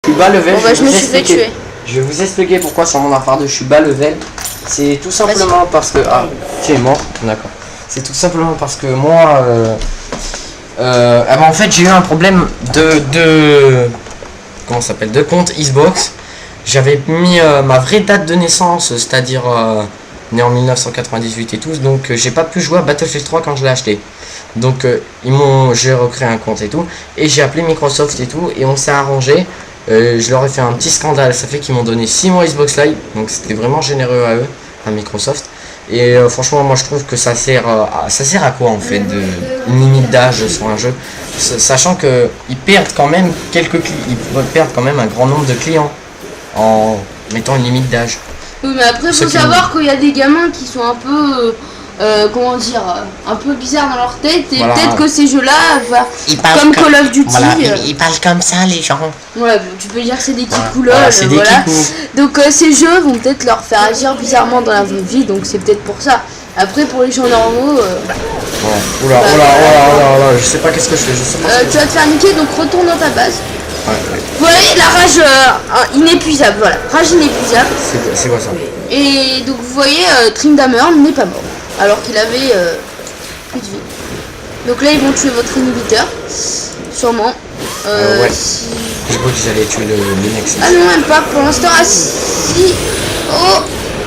Je suis bas level. Bon, bah, je me suis fait tuer. Je vais vous expliquer pourquoi sur mon affaire de je suis bas level. C'est tout simplement parce que... Ah, tu es mort. D'accord. C'est tout simplement parce que moi... en fait, j'ai eu un problème de comment ça s'appelle, de compte Xbox. J'avais mis ma vraie date de naissance, c'est-à-dire né en 1998 et tout. Donc, j'ai pas pu jouer à Battlefield 3 quand je l'ai acheté. Donc, j'ai recréé un compte et tout. Et j'ai appelé Microsoft et tout. Et on s'est arrangé. Je leur ai fait un petit scandale, ça fait qu'ils m'ont donné 6 mois Xbox Live, donc c'était vraiment généreux à eux, à Microsoft. Et franchement, moi je trouve que ça sert à quoi en fait, une limite d'âge sur un jeu, sachant que ils perdent quand même ils perdent quand même un grand nombre de clients en mettant une limite d'âge. Oui, mais après faut savoir qu'il y a des gamins qui sont un peu comment dire, un peu bizarres dans leur tête, et voilà. Peut-être que ces jeux-là, comme Call of Duty, voilà, ils parlent comme ça les gens. Ouais, tu peux dire que c'est des kikoulols, voilà. Donc ces jeux vont peut-être leur faire agir bizarrement dans la vraie vie, donc c'est peut-être pour ça. Après pour les gens normaux, oula, je sais pas qu'est-ce que je fais, je sais pas. Tu vas te faire niquer, donc retourne dans ta base. Ouais. Vous voyez la rage inépuisable, voilà, rage inépuisable. C'est quoi ça? Et donc vous voyez, Tryndamere n'est pas mort. Alors qu'il avait plus de vie. Donc là ils vont tuer votre inhibiteur. Sûrement. Ouais. Je crois qu'ils allaient tuer le Nexus. Ah non, même pas pour l'instant. Ah si.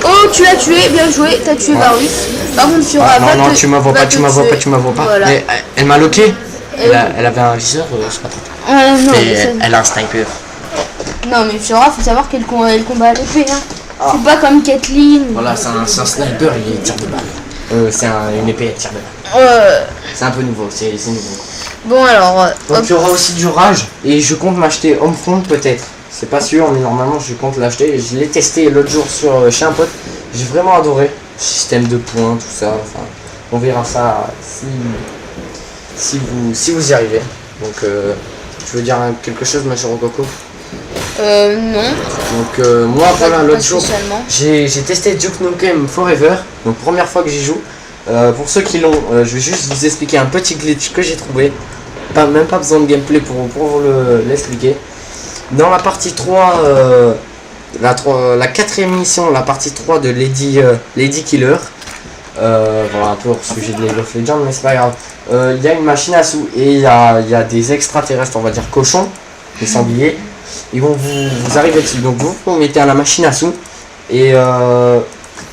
Oh, tu l'as tué, bien joué, t'as tué Varus. Par contre Fiora va non, tu me vois pas, tu me vois pas. Voilà. Mais elle m'a loqué. Elle avait un viseur, je sais pas trop. Non, elle a un sniper. Non mais Fiora, faut savoir qu'elle combat à l'épée, hein. C'est pas comme Caitlyn. Voilà, c'est un sniper, il tire de balles. C'est une épée à tir de balle. C'est un peu nouveau, c'est nouveau. Bon alors... Donc il y aura aussi du rage, et je compte m'acheter Homefront peut-être. C'est pas sûr, mais normalement je compte l'acheter. Je l'ai testé l'autre jour chez un pote. J'ai vraiment adoré. Système de points, tout ça. Enfin, on verra ça si vous y arrivez. Donc tu veux dire quelque chose, ma chère Coco? Non. Donc moi voilà, l'autre jour j'ai testé Duke Nukem Forever, donc première fois que j'y joue. Pour ceux qui l'ont, je vais juste vous expliquer un petit glitch que j'ai trouvé. Même pas besoin de gameplay pour vous l'expliquer. Dans la partie 3, la quatrième mission, la partie 3 de Lady Killer. Voilà, un peu hors sujet de League of Legends, mais c'est pas grave. Il y a une machine à sous et il y a des extraterrestres, on va dire cochons, des sangliers. Ils vont vous arriver dessus. Donc vous mettez à la machine à sous et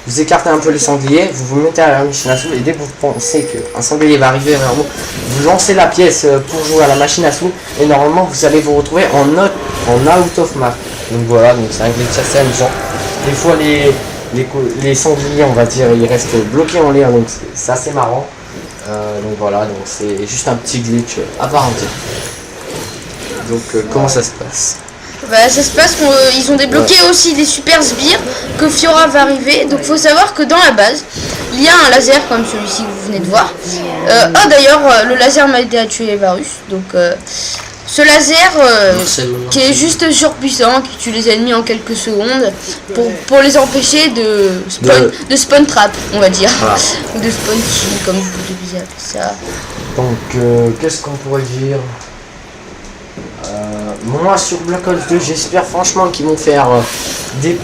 vous écartez un peu les sangliers, vous mettez à la machine à sous, et dès que vous pensez qu'un sanglier va arriver vers vous, vous lancez la pièce pour jouer à la machine à sous, et normalement vous allez vous retrouver en out of map. Donc voilà, donc c'est un glitch assez amusant. Des fois les sangliers, on va dire, ils restent bloqués en l'air, donc c'est assez marrant. Donc voilà, donc c'est juste un petit glitch à part entière. Donc comment ça se passe? Bah, ça se passe qu'ils ont débloqué aussi des super sbires, que Fiora va arriver. Donc faut savoir que dans la base, il y a un laser comme celui-ci que vous venez de voir. D'ailleurs, le laser m'a aidé à tuer Varus. Donc ce laser qui est juste surpuissant, qui tue les ennemis en quelques secondes pour les empêcher de spawn trap, on va dire. Voilà. Ou de spawn kill, comme vous devez appeler ça. Donc qu'est-ce qu'on pourrait dire? Moi sur Black Ops 2, j'espère franchement qu'ils vont faire des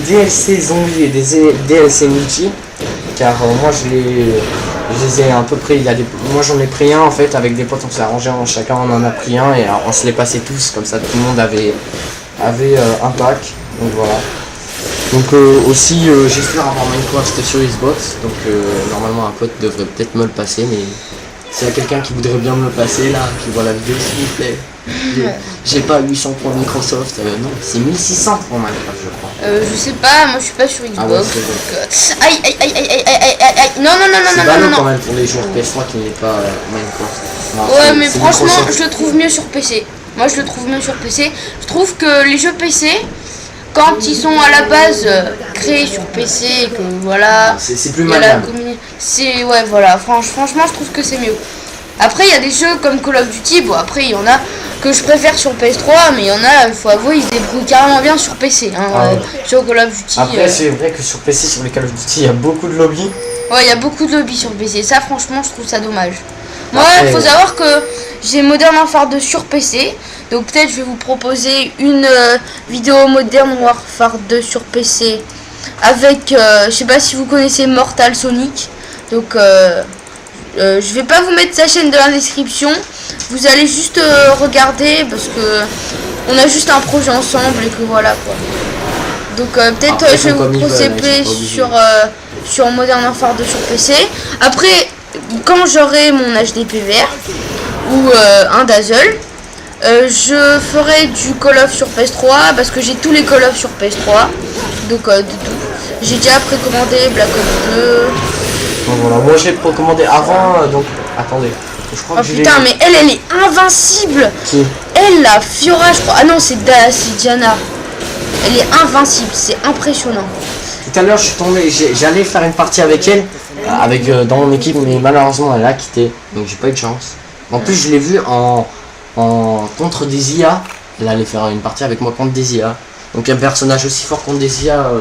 DLC zombies et des DLC multi, car moi je les ai à peu près, moi j'en ai pris un en fait avec des potes, on s'est arrangé, chacun on en a pris un et on se les passait tous, comme ça tout le monde avait un pack, donc voilà. Donc aussi j'espère avoir Minecraft sur Xbox, donc normalement un pote devrait peut-être me le passer, mais s'il y a quelqu'un qui voudrait bien me le passer là, qui voit la vidéo s'il vous plaît. J'ai pas 800 pour Microsoft, non, c'est 1600 pour Minecraft je crois. Je sais pas, moi je suis pas sur Xbox. Ah ouais, aïe, non. Quand même pour les joueurs PS3 qui n'est pas Minecraft. Non, ouais, mais franchement Microsoft. Je le trouve mieux sur PC. Moi je le trouve mieux sur PC. Je trouve que les jeux PC, quand ils sont à la base créés sur PC, et que voilà, c'est plus malin. C'est ouais, voilà, franchement je trouve que c'est mieux. Après il y a des jeux comme Call of Duty, bon après il y en a que je préfère sur PS3, mais il y en a, il faut avouer, ils se débrouillent carrément bien sur PC, hein, sur Call of Duty. Après c'est vrai que sur PC, sur les Call of Duty, il y a beaucoup de lobbies. Ouais, il y a beaucoup de lobbies sur PC, ça franchement je trouve ça dommage. Moi, il faut savoir que j'ai Modern Warfare 2 sur PC, Donc peut-être je vais vous proposer une vidéo Modern Warfare 2 sur PC avec, je sais pas si vous connaissez Mortal Sonic. Donc je vais pas vous mettre sa chaîne dans la description. Vous allez juste regarder parce que on a juste un projet ensemble et que voilà quoi. Donc peut-être je vais vous procéder sur Modern Warfare 2 sur PC. Après, quand j'aurai mon HDPVR ou un Dazzle, je ferai du Call of sur PS3 parce que j'ai tous les Call of sur PS3. Donc de tout. J'ai déjà précommandé Black Ops 2. Bon, voilà, moi j'ai précommandé avant, donc attendez. Je crois oh que putain, mais elle est invincible. Qui? Elle, la Fiora, je crois. Ah non, c'est Diana. Elle est invincible, c'est impressionnant. Tout à l'heure, je suis tombé, j'allais faire une partie avec elle, dans mon équipe, mais malheureusement, elle a quitté, donc j'ai pas eu de chance. En plus, je l'ai vu en contre des IA. Elle allait faire une partie avec moi contre des IA. Donc un personnage aussi fort contre des IA,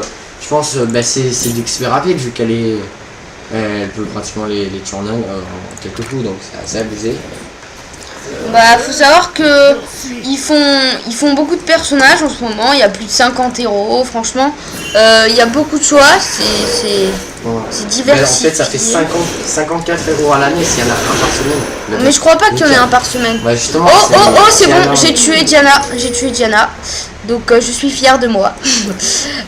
je pense, c'est du XP rapide vu qu'elle est, elle peut pratiquement les tuer en quelques coups, donc c'est assez abusé. Bah, faut savoir que ils font beaucoup de personnages en ce moment. Il y a plus de 50 héros, franchement. Il y a beaucoup de choix. C'est diversifié. En fait, ça fait 54 héros à l'année s'il y en a un par semaine. Mais je crois pas qu'il y en ait un par semaine. Ouais, justement, oh, c'est bon, j'ai tué Diana. Donc je suis fier de moi.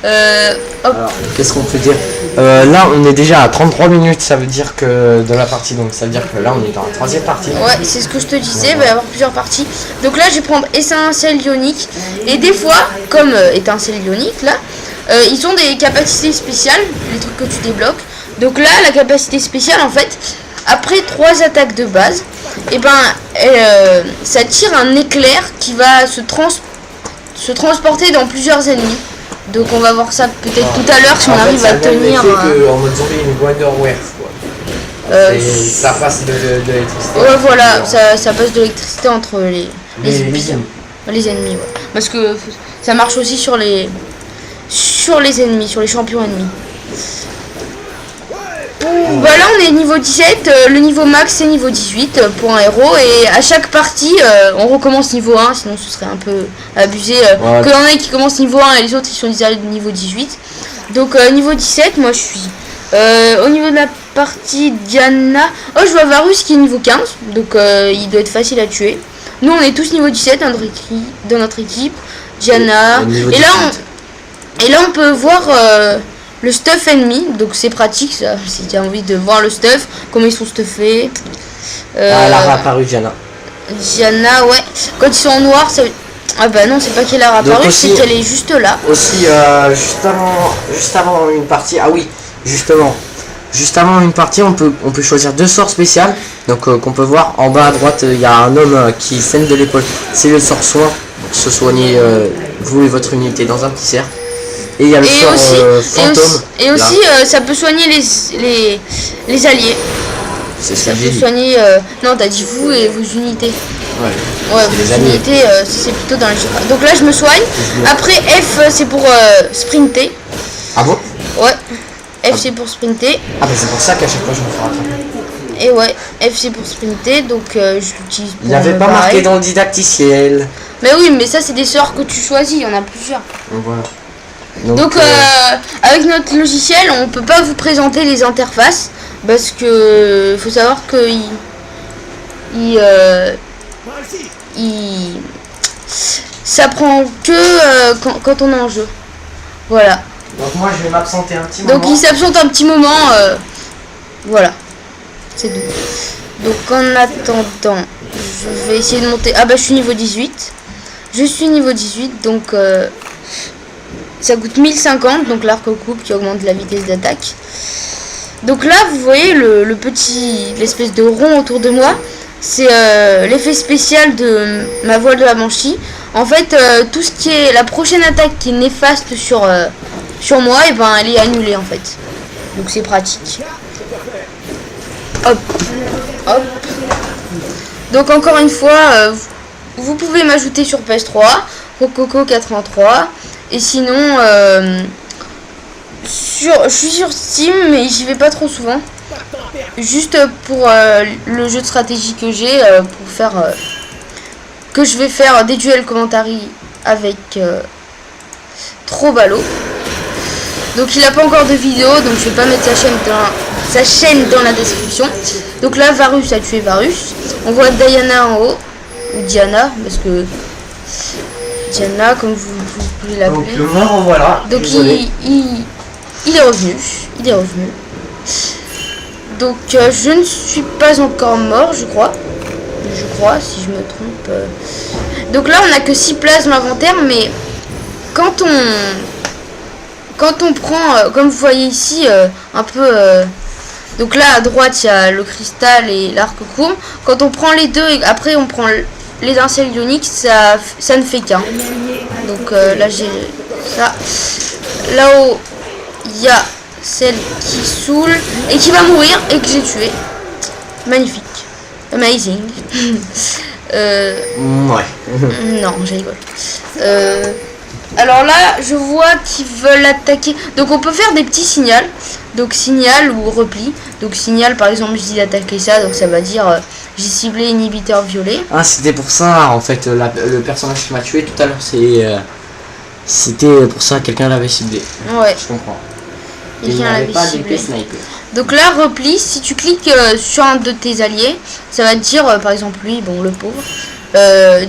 Alors, qu'est-ce qu'on peut dire? Là on est déjà à 33 minutes, ça veut dire que de la partie, donc ça veut dire que là on est dans la troisième partie. Ouais, c'est ce que je te disais, il va y avoir plusieurs parties. Donc là je vais prendre étincelle ionique. Et des fois, comme étincelle ionique là, ils ont des capacités spéciales, les trucs que tu débloques. Donc là la capacité spéciale en fait, après 3 attaques de base, et ça tire un éclair qui va se transporter dans plusieurs ennemis. Donc on va voir ça peut-être tout à l'heure si on arrive à tenir. En mode zombie, une Wonderware quoi. Ça passe de l'électricité. Ouais, voilà, ça passe de l'électricité entre les ennemis. Ouais. Parce que ça marche aussi sur les ennemis, sur les champions ennemis. Voilà, on est niveau 17, le niveau max c'est niveau 18 pour un héros, et à chaque partie on recommence niveau 1, sinon ce serait un peu abusé que y en ait qui commencent niveau 1 et les autres qui sont déjà niveau 18. Donc niveau 17, moi je suis au niveau de la partie Diana. Oh, je vois Varus qui est niveau 15, donc il doit être facile à tuer. Nous on est tous niveau 17 dans notre équipe. Diana, et là on peut voir le stuff ennemi, donc c'est pratique ça, si tu as envie de voir le stuff, comment ils sont stuffés. Elle a réapparu Diana. Diana, ouais. Quand ils sont en noir, ça... Ah bah non, c'est pas qu'elle a réapparu, c'est qu'elle est juste là. Aussi, juste avant une partie, ah oui, justement, juste avant une partie, on peut choisir 2 sorts spéciaux. Donc qu'on peut voir en bas à droite, il y a un homme qui saigne de l'épaule. C'est le sort soin, pour se soigner vous et votre unité dans un petit cercle. Et il y a le sort fantôme. Et aussi, ça peut soigner les alliés. C'est ça peut soigner... non, t'as dit vous et vos unités. Ouais, vos unités, c'est plutôt dans les... Donc là, je me soigne. Après, F, c'est pour sprinter. Ah bon? Ouais. F, c'est pour sprinter. Ah bah c'est pour ça qu'à chaque fois, je me fais rattraper. Et ouais, F, c'est pour sprinter. Donc, je l'utilise pour... Il n'avait pas marqué dans le didacticiel. Mais oui, mais ça, c'est des sorts que tu choisis. Il y en a plusieurs. Donc voilà. Donc avec notre logiciel, on peut pas vous présenter les interfaces parce que faut savoir que ça prend que quand on est en jeu. Voilà. Donc moi je vais m'absenter un petit moment. Donc il s'absente un petit moment. Voilà. C'est tout. Donc en attendant, je vais essayer de monter. Ah bah je suis niveau 18. Je suis niveau 18, donc ça coûte 1050, donc l'arc coupe qui augmente la vitesse d'attaque. Donc là, vous voyez l'espèce de rond autour de moi, c'est l'effet spécial de ma voile de la Banshee. En fait, tout ce qui est la prochaine attaque qui est néfaste sur moi, et ben elle est annulée en fait. Donc c'est pratique. Hop, hop. Donc encore une fois, vous pouvez m'ajouter sur PS3, Rococo83. Et sinon, je suis sur Steam, mais j'y vais pas trop souvent. Juste pour le jeu de stratégie que j'ai, pour faire que je vais faire des duels commentary avec Trobalo. Donc il n'a pas encore de vidéo, donc je vais pas mettre sa chaîne dans la description. Donc là, Varus a tué Varus. On voit Diana en haut, ou Diana, parce que Diana, comme vous pouvez l'appeler. Donc me revoilà. Donc il est revenu. Donc je ne suis pas encore mort, je crois, si je me trompe. Donc là, on n'a que 6 places dans l'inventaire, mais quand on prend, comme vous voyez ici, un peu... donc là, à droite, il y a le cristal et l'arc courbe. Quand on prend les deux et après on prend l'étincelle ionique, ça ne fait qu'un. Donc là, j'ai ça. Là-haut, il y a celle qui saoule et qui va mourir et que j'ai tué. Magnifique. Amazing. Ouais. Non, je rigole. Alors là, je vois qu'ils veulent attaquer. Donc on peut faire des petits signaux. Donc signal ou repli. Donc signal, par exemple, je dis d'attaquer ça. Donc ça va dire j'ai ciblé inhibiteur violet. Ah, c'était pour ça en fait. Le personnage qui m'a tué tout à l'heure, c'était pour ça quelqu'un l'avait ciblé. Ouais. Je comprends. Il n'y avait pas ciblé. d'épée sniper. Donc là, repli, si tu cliques sur un de tes alliés, ça va te dire, par exemple lui, bon le pauvre,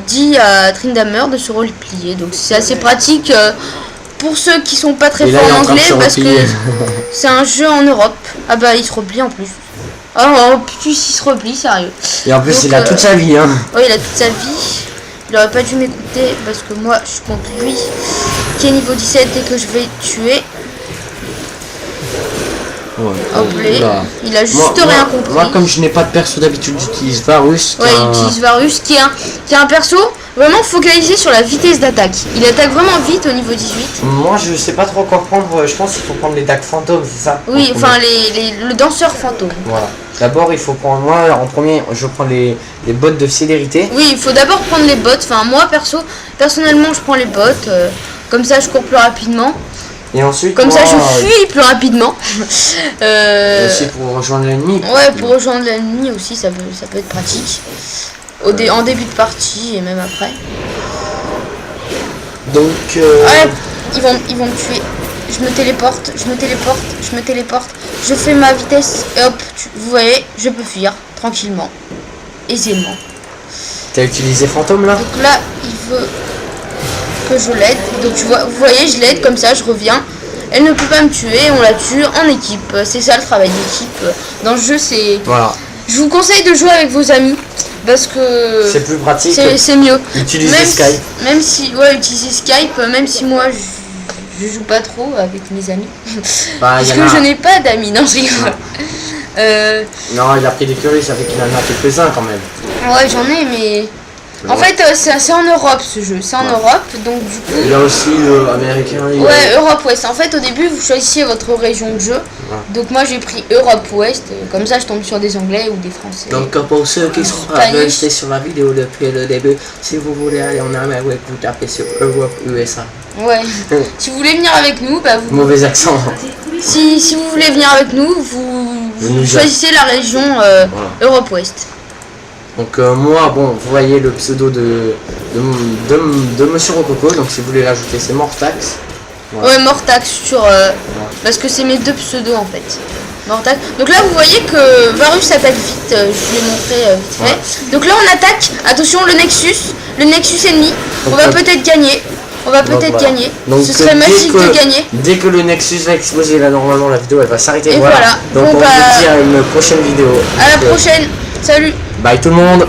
dit à Tryndamere de se replier. Donc c'est assez pratique pour ceux qui sont pas très forts en anglais, parce que c'est un jeu en Europe. Ah bah il se replie en plus. Oh, plus il se replie, sérieux. Et en plus donc, il a toute sa vie, hein. Oui, il a toute sa vie. Il aurait pas dû m'écouter parce que moi je suis contre lui qui est niveau 17 et que je vais tuer. Ouais. Il a juste rien compris. Moi, comme je n'ai pas de perso d'habitude, j'utilise Varus. Ouais, il utilise Varus qui est un perso vraiment focalisé sur la vitesse d'attaque. Il attaque vraiment vite au niveau 18. Moi, je sais pas trop quoi prendre. Je pense qu'il faut prendre les dagues fantômes, c'est ça? Oui, enfin le danseur fantôme. Voilà. D'abord, il faut prendre. Moi, en premier, je prends les bottes de célérité. Oui, il faut d'abord prendre les bottes. Enfin, moi, personnellement, je prends les bottes. Comme ça, je cours plus rapidement. Et ensuite, comme ça, je fuis plus rapidement. Aussi pour rejoindre l'ennemi. Ouais, pour rejoindre l'ennemi aussi, ça peut être pratique. En début de partie et même après. Donc. Ouais, ils vont me tuer. Je me téléporte. Je fais ma vitesse et hop, vous voyez, je peux fuir tranquillement, aisément. T'as utilisé fantôme là? Donc là, il veut que je l'aide. Donc vous voyez, je l'aide comme ça, je reviens. Elle ne peut pas me tuer, on la tue en équipe. C'est ça le travail d'équipe. Dans le jeu, c'est... Voilà. Je vous conseille de jouer avec vos amis parce que... c'est plus pratique. C'est mieux. Utiliser Skype. Même si... Ouais, utiliser Skype, même si moi, je joue pas trop avec mes amis. Bah, parce que je n'ai pas d'amis, non, je rigole. Non, il a pris des curies, ça fait qu'il en a quelques-uns quand même. Ouais, j'en ai, mais... En fait, c'est en Europe ce jeu, c'est en Europe, donc du coup... Il y a aussi américain. Ouais, Europe Ouest. En fait, au début, vous choisissiez votre région de jeu. Ouais. Donc moi, j'ai pris Europe Ouest. Comme ça, je tombe sur des Anglais ou des Français. Donc pour ceux qui sont restés sur la vidéo depuis le début, si vous voulez aller en Amérique, vous tapez sur Europe USA. Ouais. Si vous voulez venir avec nous, bah vous... Mauvais accent. Si vous voulez venir avec nous, vous choisissez la région Europe Ouest. Donc moi, bon, vous voyez le pseudo de Monsieur Rococo, donc si vous voulez l'ajouter, c'est Mortax. Voilà. Ouais, Mortax sur... parce que c'est mes deux pseudos en fait. Mortax. Donc là, vous voyez que Varus attaque vite, je vous l'ai montré vite fait. Ouais. Donc là, on attaque, attention, le Nexus ennemi, donc, on va peut-être gagner. Gagner. Donc, ce serait magique de gagner. Dès que le Nexus va exploser, là, normalement, la vidéo, elle va s'arrêter. Et voilà. Donc on vous dit à une prochaine vidéo. À la prochaine. Salut. Bye tout le monde.